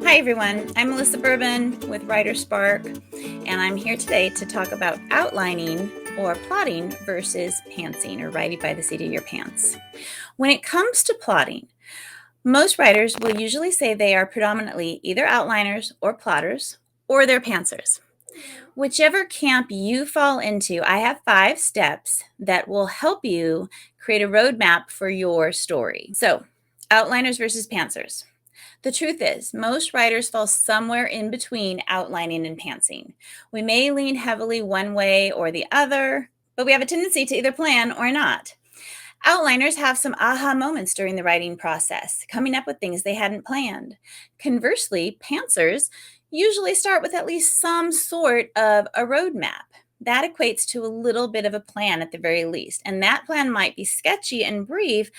Hi everyone, I'm Melissa Bourbon with Writer Spark, and I'm here today to talk about outlining or plotting versus pantsing, or writing by the seat of your pants. When it comes to plotting, most writers will usually say they are predominantly either outliners or plotters, or they're pantsers. Whichever camp you fall into, I have 5 steps that will help you create a roadmap for your story. So, outliners versus pantsers. The truth is, most writers fall somewhere in between outlining and pantsing. We may lean heavily one way or the other, but we have a tendency to either plan or not. Outliners have some aha moments during the writing process, coming up with things they hadn't planned. Conversely, pantsers usually start with at least some sort of a roadmap. That equates to a little bit of a plan at the very least, and that plan might be sketchy and brief,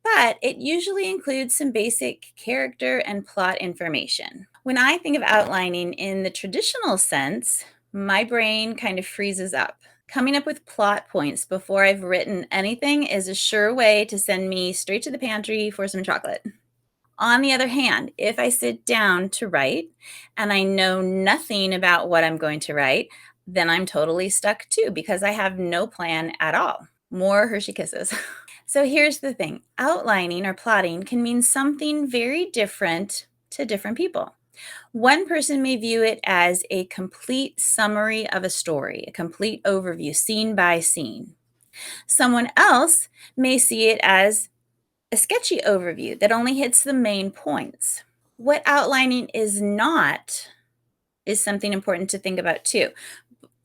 but it usually includes some basic character and plot information. When I think of outlining in the traditional sense, my brain kind of freezes up. Coming up with plot points before I've written anything is a sure way to send me straight to the pantry for some chocolate. On the other hand, if I sit down to write and I know nothing about what I'm going to write, then I'm totally stuck too because I have no plan at all. More Hershey Kisses. So here's the thing, outlining or plotting can mean something very different to different people. One person may view it as a complete summary of a story, a complete overview, scene by scene. Someone else may see it as a sketchy overview that only hits the main points. What outlining is not is something important to think about too.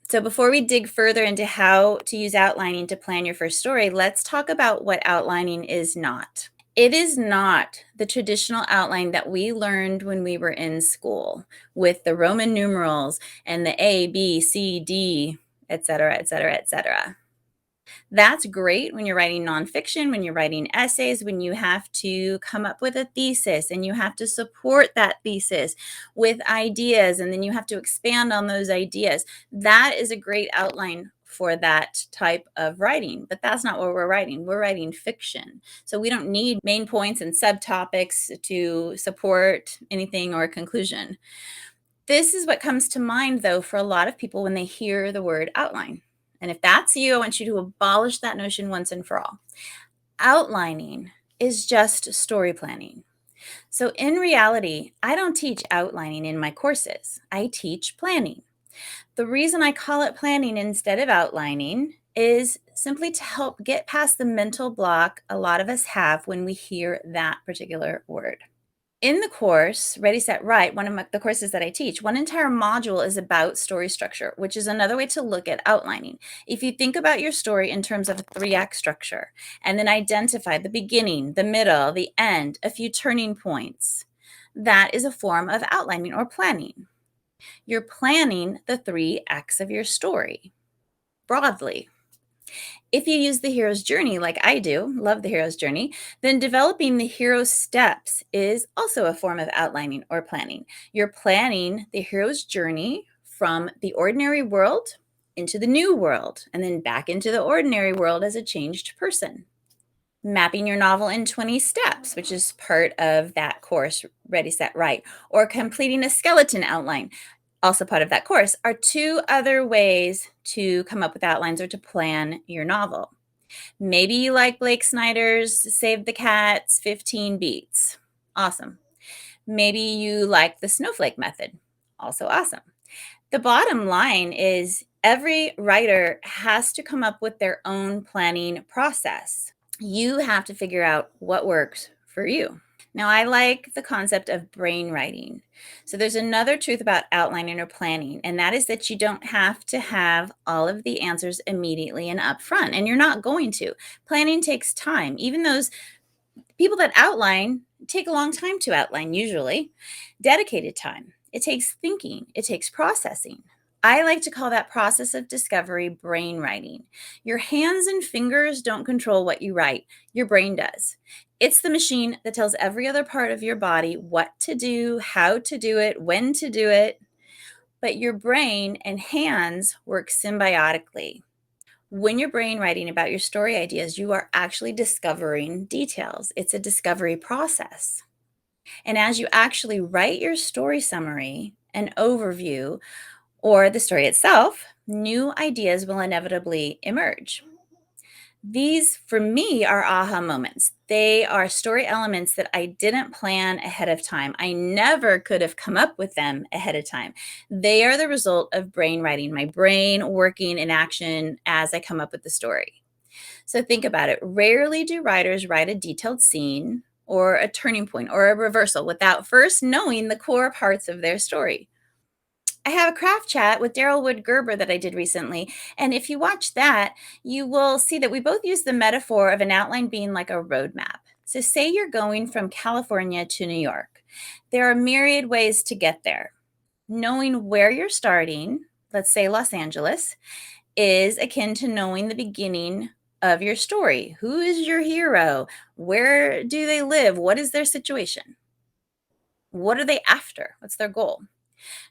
So before we dig further into how to use outlining to plan your first story, let's talk about what outlining is not. It is not the traditional outline that we learned when we were in school with the Roman numerals and the A, B, C, D, etc., etc., etc. That's great when you're writing nonfiction, when you're writing essays, when you have to come up with a thesis and you have to support that thesis with ideas, and then you have to expand on those ideas. That is a great outline for that type of writing, but that's not what we're writing. We're writing fiction. So we don't need main points and subtopics to support anything or a conclusion. This is what comes to mind, though, for a lot of people when they hear the word outline. And if that's you, I want you to abolish that notion once and for all. Outlining is just story planning. So in reality, I don't teach outlining in my courses. I teach planning. The reason I call it planning instead of outlining is simply to help get past the mental block a lot of us have when we hear that particular word. In the course, Ready, Set, Write, one of the courses that I teach, one entire module is about story structure, which is another way to look at outlining. If you think about your story in terms of a 3-act structure, and then identify the beginning, the middle, the end, a few turning points, that is a form of outlining or planning. You're planning the 3 acts of your story broadly. If you use the hero's journey like I do, love the hero's journey, then developing the hero's steps is also a form of outlining or planning. You're planning the hero's journey from the ordinary world into the new world, and then back into the ordinary world as a changed person. Mapping your novel in 20 steps, which is part of that course, Ready, Set, Write, or completing a skeleton outline, also part of that course, are 2 other ways to come up with outlines or to plan your novel. Maybe you like Blake Snyder's Save the Cats 15 Beats. Awesome. Maybe you like the snowflake method. Also awesome. The bottom line is every writer has to come up with their own planning process. You have to figure out what works for you. Now, I like the concept of brain writing. So there's another truth about outlining or planning, and that is that you don't have to have all of the answers immediately and upfront, and you're not going to. Planning takes time. Even those people that outline take a long time to outline, usually. Dedicated time. It takes thinking. It takes processing. I like to call that process of discovery brain writing. Your hands and fingers don't control what you write. Your brain does. It's the machine that tells every other part of your body what to do, how to do it, when to do it. But your brain and hands work symbiotically. When you're brain writing about your story ideas, you are actually discovering details. It's a discovery process. And as you actually write your story summary, an overview, or the story itself, new ideas will inevitably emerge. These, for me, are aha moments. They are story elements that I didn't plan ahead of time. I never could have come up with them ahead of time. They are the result of brain writing, my brain working in action as I come up with the story. So think about it. Rarely do writers write a detailed scene or a turning point or a reversal without first knowing the core parts of their story. I have a craft chat with Daryl Wood Gerber that I did recently. And if you watch that, you will see that we both use the metaphor of an outline being like a roadmap. So, say you're going from California to New York. There are myriad ways to get there. Knowing where you're starting, let's say Los Angeles, is akin to knowing the beginning of your story. Who is your hero? Where do they live? What is their situation? What are they after? What's their goal?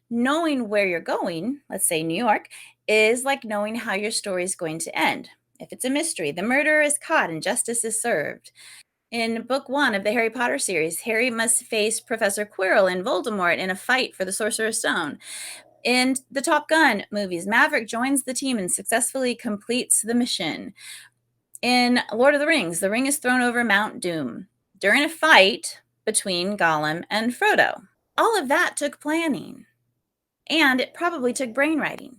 Knowing where you're going, let's say New York, is like knowing how your story is going to end. If it's a mystery, the murderer is caught and justice is served. In book one of the Harry Potter series, Harry must face Professor Quirrell and Voldemort in a fight for the Sorcerer's Stone. In the Top Gun movies, Maverick joins the team and successfully completes the mission. In Lord of the Rings, the ring is thrown over Mount Doom during a fight between Gollum and Frodo. All of that took planning. And it probably took brainwriting.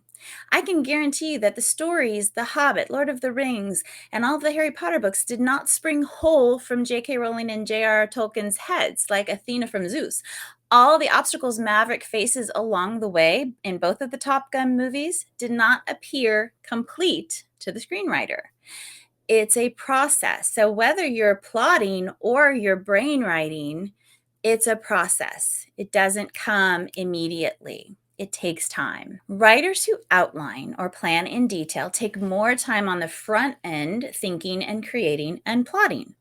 I can guarantee that the stories, The Hobbit, Lord of the Rings, and all of the Harry Potter books did not spring whole from J.K. Rowling and J.R.R. Tolkien's heads, like Athena from Zeus. All the obstacles Maverick faces along the way in both of the Top Gun movies did not appear complete to the screenwriter. It's a process. So whether you're plotting or you're brainwriting, it's a process. It doesn't come immediately. It takes time. Writers who outline or plan in detail take more time on the front end thinking and creating and plotting.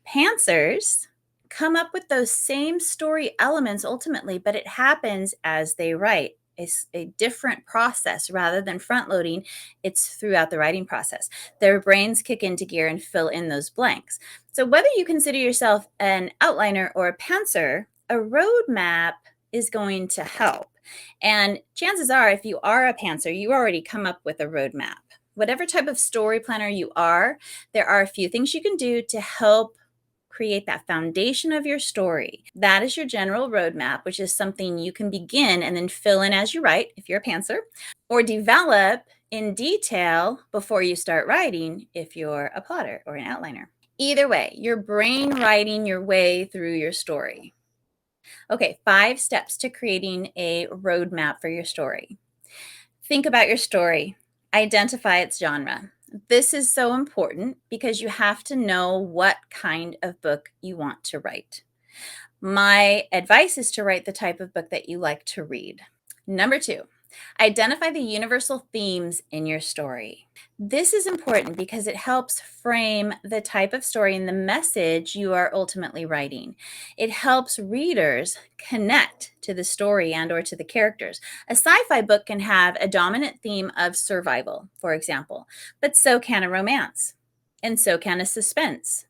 Pantsers come up with those same story elements ultimately, but it happens as they write. It's a different process rather than front loading. It's throughout the writing process. Their brains kick into gear and fill in those blanks. So whether you consider yourself an outliner or a pantser, a roadmap is going to help. And chances are, if you are a pantser, you already come up with a roadmap. Whatever type of story planner you are, there are a few things you can do to help create that foundation of your story. That is your general roadmap, which is something you can begin and then fill in as you write, if you're a pantser, or develop in detail before you start writing, if you're a plotter or an outliner. Either way, you're brain writing your way through your story. Okay, 5 steps to creating a roadmap for your story. Think about your story. Identify its genre. This is so important because you have to know what kind of book you want to write. My advice is to write the type of book that you like to read. Number 2, identify the universal themes in your story. This is important because it helps frame the type of story and the message you are ultimately writing. It helps readers connect to the story and or to the characters. A sci-fi book can have a dominant theme of survival, for example, but so can a romance, and so can a suspense,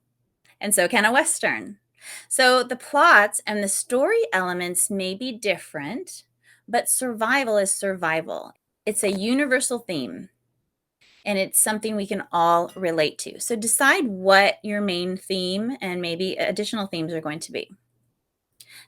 and so can a western. So the plots and the story elements may be different, but survival is survival. It's a universal theme, and it's something we can all relate to. So decide what your main theme and maybe additional themes are going to be.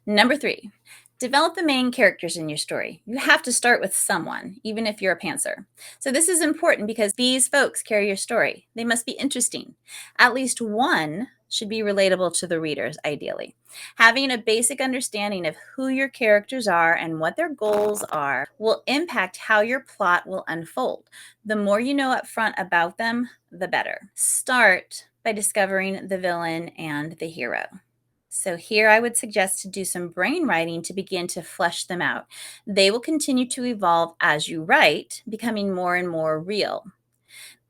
Number 3, develop the main characters in your story. You have to start with someone, even if you're a pantser. So this is important because these folks carry your story. They must be interesting. At least one should be relatable to the readers, ideally. Having a basic understanding of who your characters are and what their goals are will impact how your plot will unfold. The more you know up front about them, the better. Start by discovering the villain and the hero. So here I would suggest to do some brain writing to begin to flesh them out. They will continue to evolve as you write, becoming more and more real.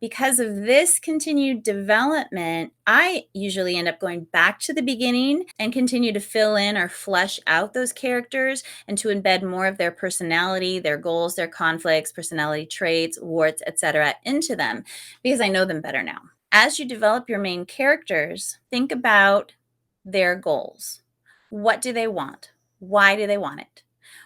Because of this continued development, I usually end up going back to the beginning and continue to fill in or flesh out those characters and to embed more of their personality, their goals, their conflicts, personality traits, warts, etc. into them because I know them better now. As you develop your main characters, think about their goals. What do they want? Why do they want it?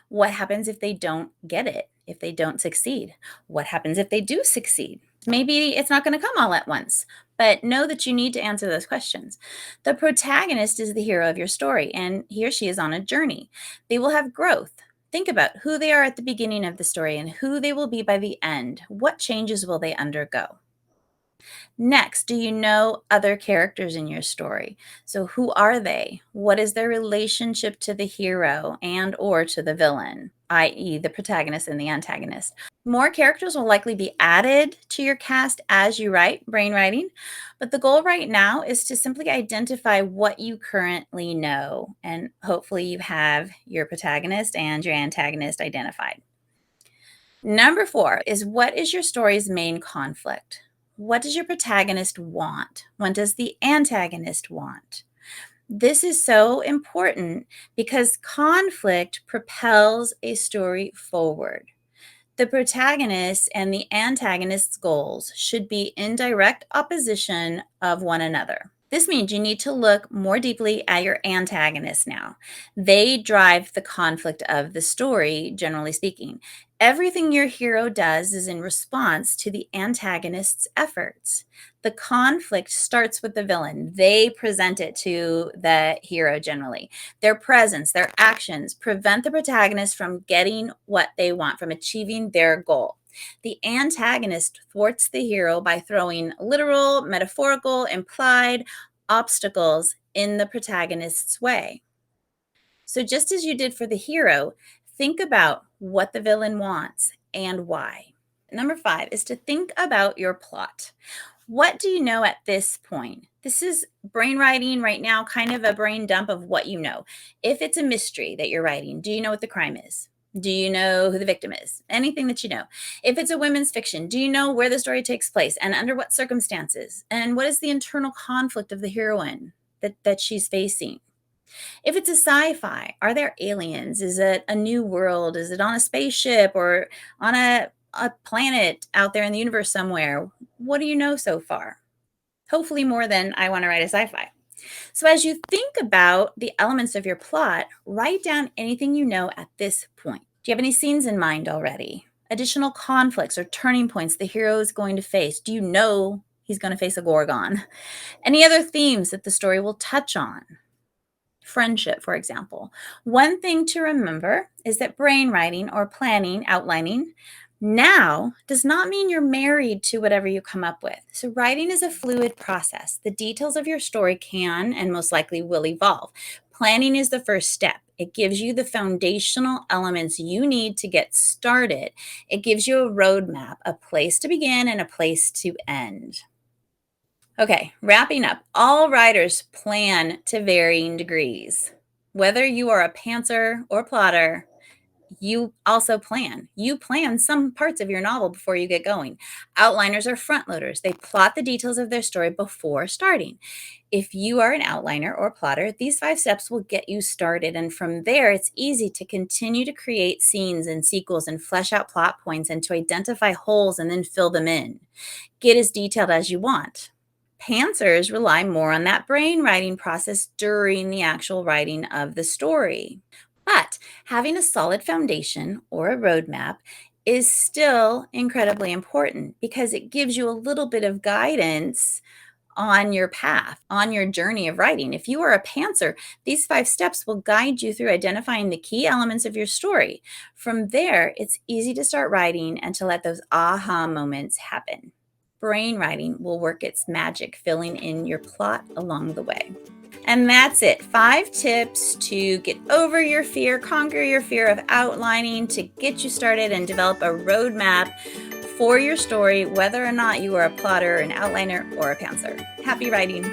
What happens if they don't get it? If they don't succeed? What happens if they do succeed? Maybe it's not going to come all at once, but know that you need to answer those questions. The protagonist is the hero of your story, and he or she is on a journey. They will have growth. Think about who they are at the beginning of the story and who they will be by the end. What changes will they undergo? Next, do you know other characters in your story? So who are they? What is their relationship to the hero and or to the villain, i.e. the protagonist and the antagonist? More characters will likely be added to your cast as you write, brain writing, but the goal right now is to simply identify what you currently know, and hopefully you have your protagonist and your antagonist identified. Number 4 is, what is your story's main conflict? What does your protagonist want? What does the antagonist want? This is so important because conflict propels a story forward. The protagonist and the antagonist's goals should be in direct opposition of one another. This means you need to look more deeply at your antagonist now. They drive the conflict of the story, generally speaking. Everything your hero does is in response to the antagonist's efforts. The conflict starts with the villain. They present it to the hero generally. Their presence, their actions prevent the protagonist from getting what they want, from achieving their goal. The antagonist thwarts the hero by throwing literal, metaphorical, implied obstacles in the protagonist's way. So, just as you did for the hero, think about what the villain wants and why. Number 5 is to think about your plot. What do you know at this point? This is brain writing right now, kind of a brain dump of what you know. If it's a mystery that you're writing, do you know what the crime is? Do you know who the victim is? Anything that you know. If it's a women's fiction, do you know where the story takes place and under what circumstances? And what is the internal conflict of the heroine that she's facing? If it's a sci-fi, are there aliens? Is it a new world? Is it on a spaceship or on a planet out there in the universe somewhere? What do you know so far? Hopefully more than I want to write a sci-fi. So as you think about the elements of your plot, write down anything you know at this point. Do you have any scenes in mind already? Additional conflicts or turning points the hero is going to face? Do you know he's going to face a Gorgon? Any other themes that the story will touch on? Friendship, for example. One thing to remember is that brain writing or planning, outlining, now does not mean you're married to whatever you come up with. So writing is a fluid process. The details of your story can and most likely will evolve. Planning is the first step. It gives you the foundational elements you need to get started. It gives you a roadmap, a place to begin and a place to end. Okay, wrapping up. All writers plan to varying degrees. Whether you are a pantser or plotter, you also plan. You plan some parts of your novel before you get going. Outliners are front loaders. They plot the details of their story before starting. If you are an outliner or plotter, these 5 steps will get you started. And from there, it's easy to continue to create scenes and sequels and flesh out plot points and to identify holes and then fill them in. Get as detailed as you want. Pantsers rely more on that brain writing process during the actual writing of the story. But having a solid foundation or a roadmap is still incredibly important because it gives you a little bit of guidance on your path, on your journey of writing. If you are a pantser, these 5 steps will guide you through identifying the key elements of your story. From there, it's easy to start writing and to let those aha moments happen. Brain writing will work its magic, filling in your plot along the way. And that's it. 5 tips to get over your fear, conquer your fear of outlining, to get you started and develop a roadmap for your story, whether or not you are a plotter, an outliner, or a pantser. Happy writing.